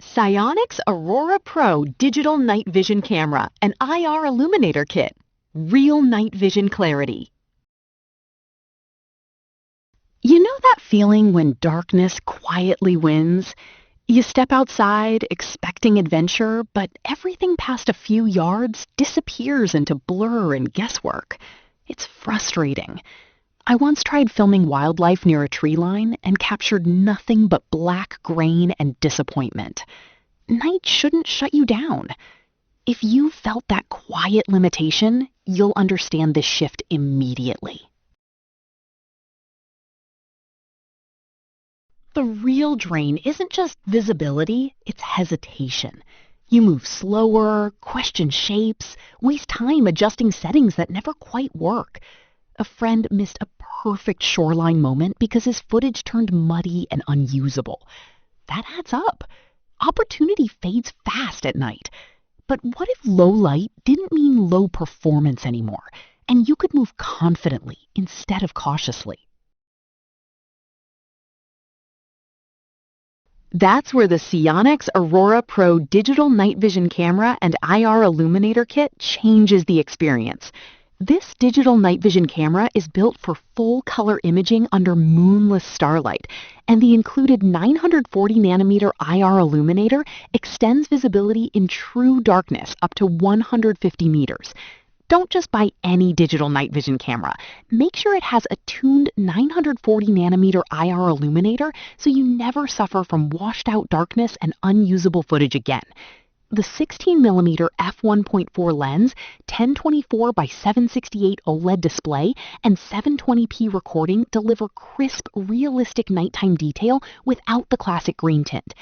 SIONYX Aurora PRO Digital Night Vision Camera and IR Illuminator Kit. Real night vision clarity. You know that feeling when darkness quietly wins? You step outside expecting adventure, but everything past a few yards disappears into blur and guesswork. It's frustrating. I once tried filming wildlife near a tree line and captured nothing but black grain and disappointment. Night shouldn't shut you down. If you felt that quiet limitation, you'll understand this shift immediately. The real drain isn't just visibility, it's hesitation. You move slower, question shapes, waste time adjusting settings that never quite work. A friend missed a perfect shoreline moment because his footage turned muddy and unusable. That adds up. Opportunity fades fast at night. But what if low light didn't mean low performance anymore, and you could move confidently instead of cautiously? That's where the SIONYX Aurora PRO Digital Night Vision Camera and IR Illuminator Kit changes the experience. This digital night vision camera is built for full-color imaging under moonless starlight, and the included 940 nanometer IR illuminator extends visibility in true darkness up to 150 meters. Don't just buy any digital night vision camera. Make sure it has a tuned 940 nanometer IR illuminator so you never suffer from washed-out darkness and unusable footage again. The 16mm f1.4 lens, 1024 by 768 OLED display, and 720p recording deliver crisp, realistic nighttime detail without the classic green tint.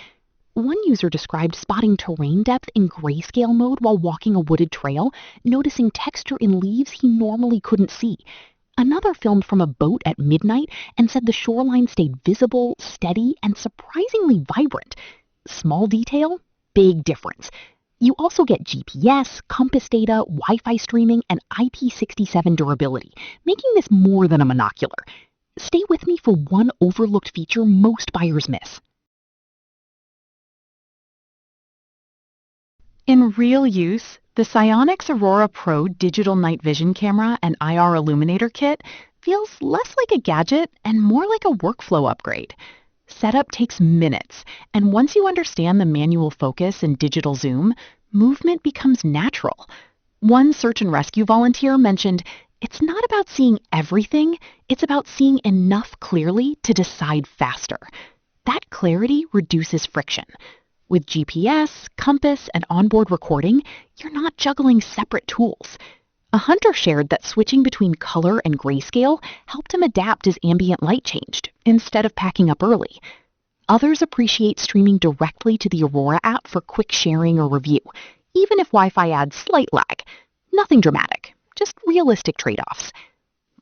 One user described spotting terrain depth in grayscale mode while walking a wooded trail, noticing texture in leaves he normally couldn't see. Another filmed from a boat at midnight and said the shoreline stayed visible, steady, and surprisingly vibrant. Small detail? Big difference. You also get GPS, compass data, Wi-Fi streaming, and IP67 durability, making this more than a monocular. Stay with me for one overlooked feature most buyers miss. In real use, the SIONYX Aurora PRO Digital Night Vision Camera and IR Illuminator Kit feels less like a gadget and more like a workflow upgrade. Setup takes minutes, and once you understand the manual focus and digital zoom, movement becomes natural. One search and rescue volunteer mentioned, "It's not about seeing everything, it's about seeing enough clearly to decide faster." That clarity reduces friction. With GPS, compass, and onboard recording, you're not juggling separate tools. A hunter shared that switching between color and grayscale helped him adapt as ambient light changed, instead of packing up early. Others appreciate streaming directly to the Aurora app for quick sharing or review, even if Wi-Fi adds slight lag. Nothing dramatic, just realistic trade-offs.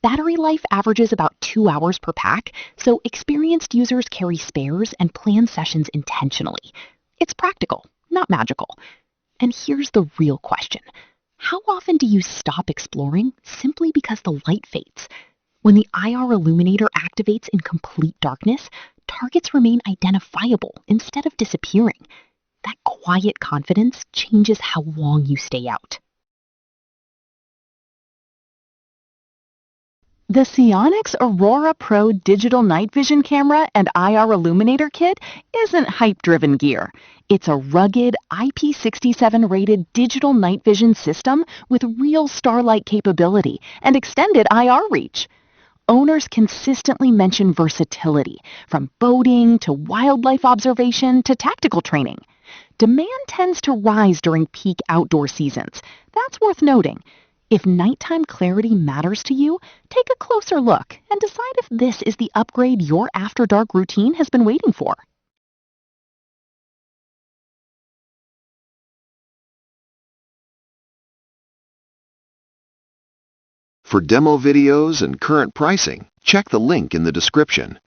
Battery life averages about 2 hours per pack, so experienced users carry spares and plan sessions intentionally. It's practical, not magical. And here's the real question. How often do you stop exploring simply because the light fades? When the IR illuminator activates in complete darkness, targets remain identifiable instead of disappearing. That quiet confidence changes how long you stay out. The SIONYX Aurora PRO Digital Night Vision Camera and IR Illuminator Kit isn't hype-driven gear. It's a rugged, IP67-rated digital night vision system with real starlight capability and extended IR reach. Owners consistently mention versatility, from boating to wildlife observation to tactical training. Demand tends to rise during peak outdoor seasons. That's worth noting. If nighttime clarity matters to you, take a closer look and decide if this is the upgrade your after-dark routine has been waiting for. For demo videos and current pricing, check the link in the description.